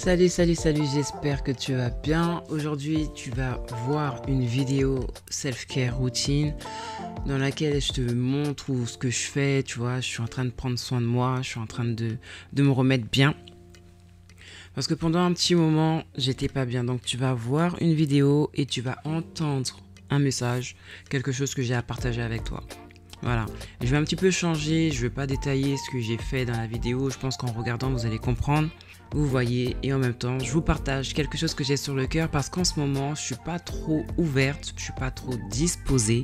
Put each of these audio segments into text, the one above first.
Salut, j'espère que tu vas bien. Aujourd'hui, tu vas voir une vidéo self-care routine dans laquelle je te montre ce que je fais, tu vois. Je suis en train de prendre soin de moi, je suis en train de me remettre bien. Parce que pendant un petit moment, j'étais pas bien. Donc, tu vas voir une vidéo et tu vas entendre un message, quelque chose que j'ai à partager avec toi. Voilà, je vais un petit peu changer, je ne vais pas détailler ce que j'ai fait dans la vidéo, je pense qu'en regardant vous allez comprendre, vous voyez, et en même temps je vous partage quelque chose que j'ai sur le cœur parce qu'en ce moment je suis pas trop ouverte, je suis pas trop disposée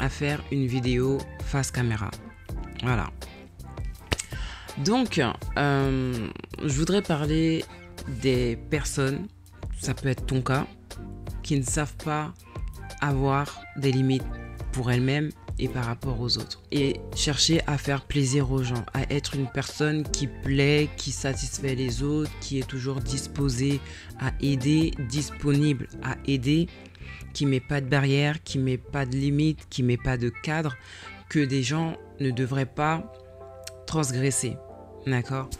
à faire une vidéo face caméra. Voilà. Donc, je voudrais parler des personnes, ça peut être ton cas, qui ne savent pas avoir des limites pour elles-mêmes et par rapport aux autres. Et chercher à faire plaisir aux gens, à être une personne qui plaît, qui satisfait les autres, qui est toujours disposée à aider, disponible à aider, qui met pas de barrière, qui met pas de limite, qui met pas de cadre, que des gens ne devraient pas transgresser. D'accord ?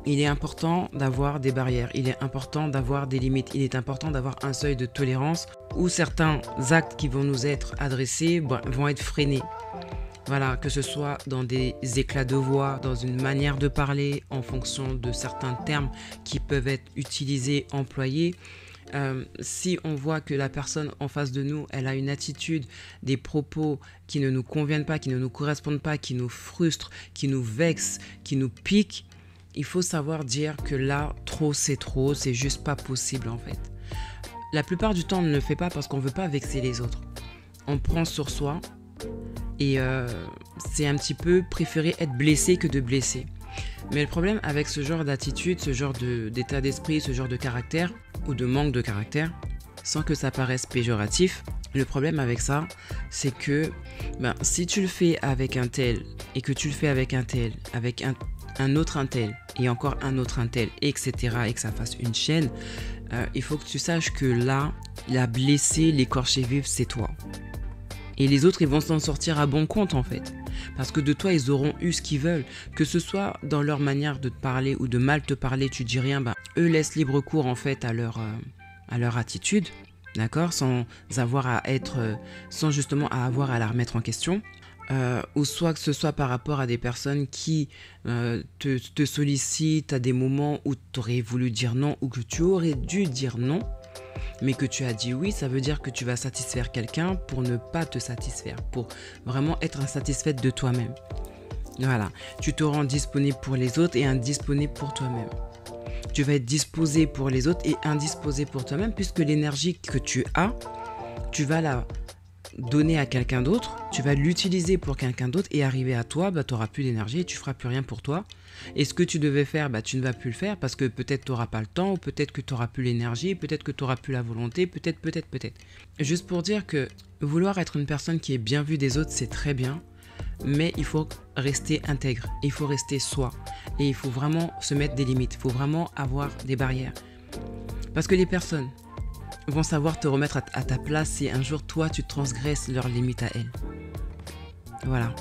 Il est important d'avoir des barrières, il est important d'avoir des limites, il est important d'avoir un seuil de tolérance où certains actes qui vont nous être adressés vont être freinés. Voilà, que ce soit dans des éclats de voix, dans une manière de parler, en fonction de certains termes qui peuvent être utilisés, employés. Si on voit que la personne en face de nous, elle a une attitude, des propos qui ne nous conviennent pas, qui ne nous correspondent pas, qui nous frustrent, qui nous vexent, qui nous piquent, il faut savoir dire que là, trop, c'est juste pas possible en fait. La plupart du temps, on ne le fait pas parce qu'on ne veut pas vexer les autres. On prend sur soi et c'est un petit peu préférer être blessé que de blesser. Mais le problème avec ce genre d'attitude, ce genre d'état d'esprit, ce genre de caractère ou de manque de caractère, sans que ça paraisse péjoratif, le problème avec ça, c'est que si tu le fais avec un tel et que tu le fais avec un tel, avec un autre un tel et encore un autre un tel, etc. et que ça fasse une chaîne, il faut que tu saches que là, la blessée, l'écorché vif, c'est toi. Et les autres, ils vont s'en sortir à bon compte en fait. Parce que de toi, ils auront eu ce qu'ils veulent. Que ce soit dans leur manière de te parler ou de mal te parler, tu dis rien, eux laissent libre cours en fait à leur attitude, d'accord, sans justement avoir à la remettre en question. Ou soit que ce soit par rapport à des personnes qui te sollicitent à des moments où tu aurais voulu dire non ou que tu aurais dû dire non, mais que tu as dit oui, ça veut dire que tu vas satisfaire quelqu'un pour ne pas te satisfaire, pour vraiment être insatisfaite de toi-même. Voilà, tu te rends disponible pour les autres et indisponible pour toi-même. Tu vas être disposé pour les autres et indisposé pour toi-même puisque l'énergie que tu as, tu vas la donner à quelqu'un d'autre, tu vas l'utiliser pour quelqu'un d'autre et arriver à toi, tu n'auras plus d'énergie et tu feras plus rien pour toi. Et ce que tu devais faire, tu ne vas plus le faire parce que peut-être tu n'auras pas le temps, ou peut-être que tu n'auras plus l'énergie, peut-être que tu n'auras plus la volonté, peut-être. Juste pour dire que vouloir être une personne qui est bien vue des autres, c'est très bien, mais il faut rester intègre, il faut rester soi et il faut vraiment se mettre des limites, il faut vraiment avoir des barrières. Parce que les personnes vont savoir te remettre à ta place si un jour toi tu transgresses leurs limites à elles. Voilà.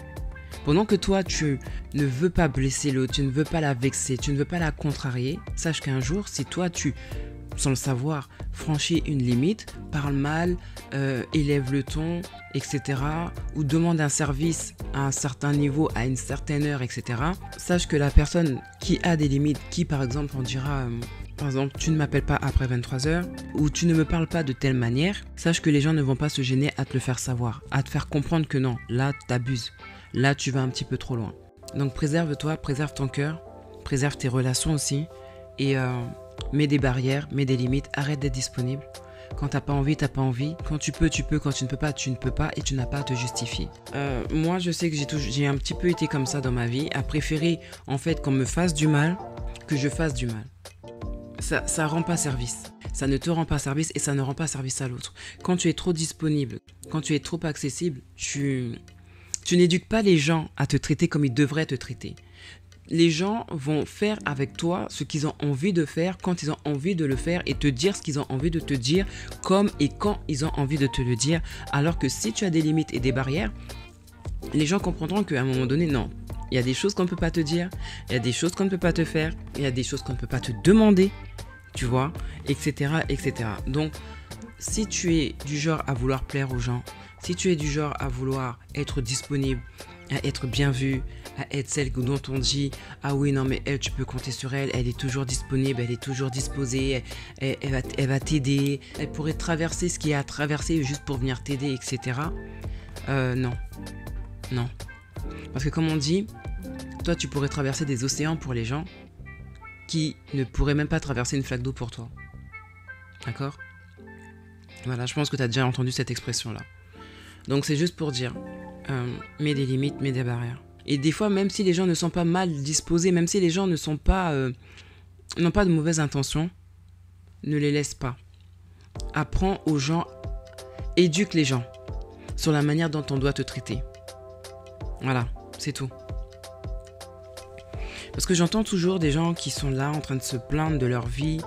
Pendant que toi tu ne veux pas blesser l'autre, tu ne veux pas la vexer, tu ne veux pas la contrarier, sache qu'un jour si toi tu, sans le savoir, franchis une limite, parle mal, élève le ton, etc. ou demande un service à un certain niveau, à une certaine heure, etc. Sache que la personne qui a des limites, qui par exemple on dira... Par exemple, tu ne m'appelles pas après 23h ou tu ne me parles pas de telle manière, sache que les gens ne vont pas se gêner à te le faire savoir, à te faire comprendre que non, là tu abuses, là tu vas un petit peu trop loin. Donc préserve-toi, préserve ton cœur, préserve tes relations aussi et mets des barrières, mets des limites, arrête d'être disponible. Quand t'as pas envie, quand tu peux, quand tu ne peux pas, tu ne peux pas et tu n'as pas à te justifier. Moi je sais que j'ai un petit peu été comme ça dans ma vie, à préférer en fait qu'on me fasse du mal que je fasse du mal. Ça rend pas service. Ça ne te rend pas service et ça ne rend pas service à l'autre. Quand tu es trop disponible, quand tu es trop accessible, tu n'éduques pas les gens à te traiter comme ils devraient te traiter. Les gens vont faire avec toi ce qu'ils ont envie de faire quand ils ont envie de le faire et te dire ce qu'ils ont envie de te dire comme et quand ils ont envie de te le dire. Alors que si tu as des limites et des barrières, les gens comprendront qu'à un moment donné, non, Il y a des choses qu'on ne peut pas te dire, il y a des choses qu'on ne peut pas te faire, il y a des choses qu'on ne peut pas te demander, tu vois, etc., etc. Donc, si tu es du genre à vouloir plaire aux gens, si tu es du genre à vouloir être disponible, à être bien vue, à être celle dont on dit « Ah oui, non, mais elle, tu peux compter sur elle, elle est toujours disponible, elle est toujours disposée, elle va t'aider, elle pourrait traverser ce qu'il y a à traverser juste pour venir t'aider, etc. » Non, non. Parce que comme on dit, toi, tu pourrais traverser des océans pour les gens qui ne pourraient même pas traverser une flaque d'eau pour toi. D'accord ? Voilà, je pense que tu as déjà entendu cette expression-là. Donc, c'est juste pour dire, mets des limites, mets des barrières. Et des fois, même si les gens ne sont pas mal disposés, même si les gens ne sont pas, n'ont pas de mauvaises intentions, ne les laisse pas. Apprends aux gens, éduque les gens sur la manière dont on doit te traiter. Voilà, c'est tout. Parce que j'entends toujours des gens qui sont là en train de se plaindre de leur vie.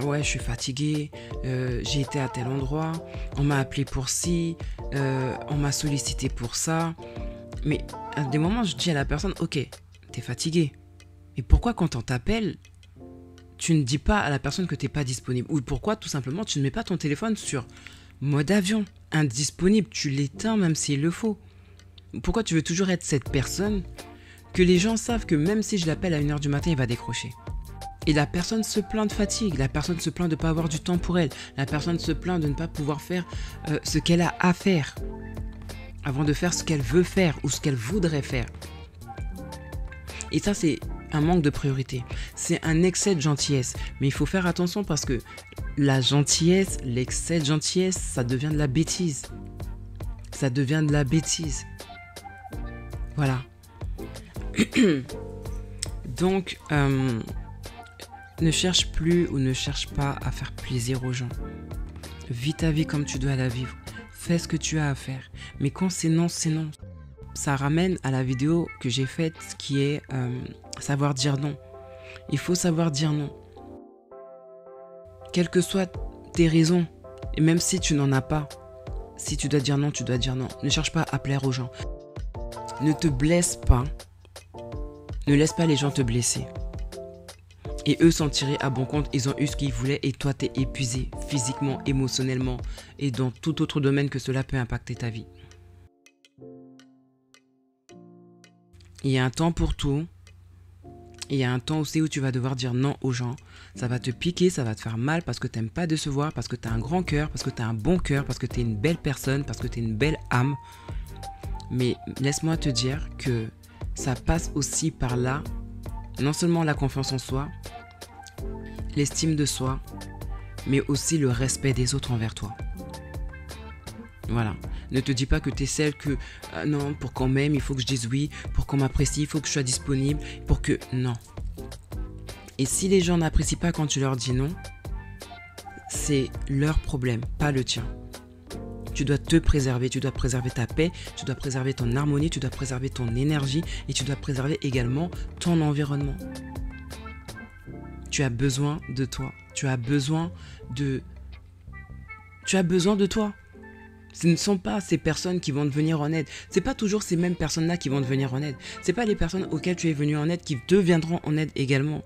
Ouais, je suis fatiguée, j'ai été à tel endroit, on m'a appelé pour ci, on m'a sollicité pour ça. Mais à des moments, je dis à la personne, ok, t'es fatigué. Mais pourquoi quand on t'appelle, tu ne dis pas à la personne que t'es pas disponible? Ou pourquoi tout simplement tu ne mets pas ton téléphone sur mode avion, indisponible, tu l'éteins même s'il le faut? Pourquoi tu veux toujours être cette personne que les gens savent que même si je l'appelle à 1h du matin, il va décrocher? Et la personne se plaint de fatigue, la personne se plaint de ne pas avoir du temps pour elle, la personne se plaint de ne pas pouvoir faire ce qu'elle a à faire avant de faire ce qu'elle veut faire ou ce qu'elle voudrait faire. Et ça, c'est un manque de priorité. C'est un excès de gentillesse. Mais il faut faire attention parce que la gentillesse, l'excès de gentillesse, ça devient de la bêtise. Ça devient de la bêtise. Voilà. Donc, ne cherche plus ou ne cherche pas à faire plaisir aux gens. Vis ta vie comme tu dois la vivre. Fais ce que tu as à faire. Mais quand c'est non, c'est non. Ça ramène à la vidéo que j'ai faite qui est savoir dire non. Il faut savoir dire non. Quelles que soient tes raisons, et même si tu n'en as pas, si tu dois dire non, tu dois dire non. Ne cherche pas à plaire aux gens. Ne te blesse pas. Ne laisse pas les gens te blesser. Et eux s'en tirer à bon compte, ils ont eu ce qu'ils voulaient et toi t'es épuisé physiquement, émotionnellement et dans tout autre domaine que cela peut impacter ta vie. Il y a un temps pour tout. Il y a un temps aussi où tu vas devoir dire non aux gens. Ça va te piquer, ça va te faire mal parce que tu n'aimes pas décevoir, parce que tu as un grand cœur, parce que tu as un bon cœur, parce que tu es une belle personne, parce que tu es une belle âme. Mais laisse-moi te dire que ça passe aussi par là, non seulement la confiance en soi, l'estime de soi, mais aussi le respect des autres envers toi. Voilà. Ne te dis pas que tu es celle que non, pour qu'on m'aime, il faut que je dise oui, pour qu'on m'apprécie, il faut que je sois disponible, pour que... Non. Et si les gens n'apprécient pas quand tu leur dis non, c'est leur problème, pas le tien. Tu dois te préserver, tu dois préserver ta paix, tu dois préserver ton harmonie, tu dois préserver ton énergie et tu dois préserver également ton environnement. Tu as besoin de toi. Tu as besoin de toi. Ce ne sont pas ces personnes qui vont te venir en aide. Ce n'est pas toujours ces mêmes personnes-là qui vont te venir en aide. Ce n'est pas les personnes auxquelles tu es venu en aide qui te viendront en aide également.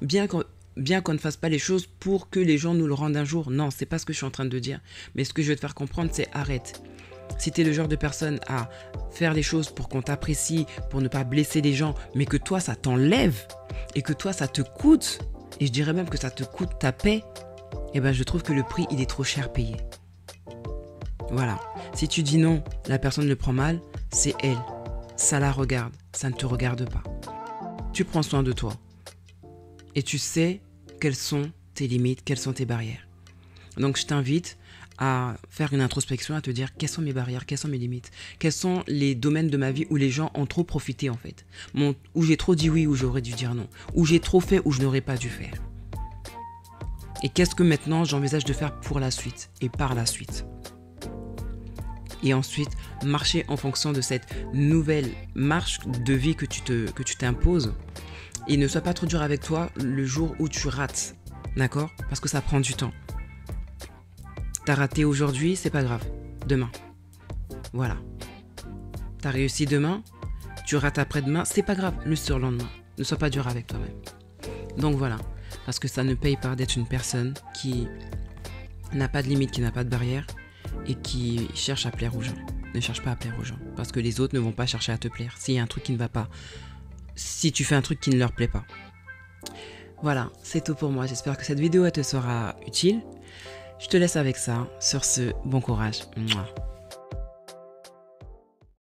Bien qu'on ne fasse pas les choses pour que les gens nous le rendent un jour. Non, c'est pas ce que je suis en train de dire. Mais ce que je veux te faire comprendre, c'est arrête. Si tu es le genre de personne à faire les choses pour qu'on t'apprécie, pour ne pas blesser les gens, mais que toi, ça t'enlève et que toi, ça te coûte, et je dirais même que ça te coûte ta paix, eh ben, je trouve que le prix, il est trop cher payé. Voilà. Si tu dis non, la personne le prend mal, c'est elle. Ça la regarde, ça ne te regarde pas. Tu prends soin de toi. Et tu sais quelles sont tes limites, quelles sont tes barrières. Donc je t'invite à faire une introspection, à te dire quelles sont mes barrières, quelles sont mes limites, quels sont les domaines de ma vie où les gens ont trop profité en fait, où j'ai trop dit oui, où j'aurais dû dire non, où j'ai trop fait, où je n'aurais pas dû faire. Et qu'est-ce que maintenant j'envisage de faire pour la suite et par la suite. Et ensuite, marcher en fonction de cette nouvelle marche de vie que tu t'imposes. Et ne sois pas trop dur avec toi le jour où tu rates, d'accord? Parce que ça prend du temps. T'as raté aujourd'hui, c'est pas grave. Demain. Voilà. T'as réussi demain, tu rates après-demain, c'est pas grave, le surlendemain. Ne sois pas dur avec toi-même. Donc voilà, parce que ça ne paye pas d'être une personne qui n'a pas de limite, qui n'a pas de barrière et qui cherche à plaire aux gens. Ne cherche pas à plaire aux gens, parce que les autres ne vont pas chercher à te plaire. S'il y a un truc qui ne va pas, si tu fais un truc qui ne leur plaît pas. Voilà, c'est tout pour moi. J'espère que cette vidéo te sera utile. Je te laisse avec ça. Sur ce, bon courage. Mouah.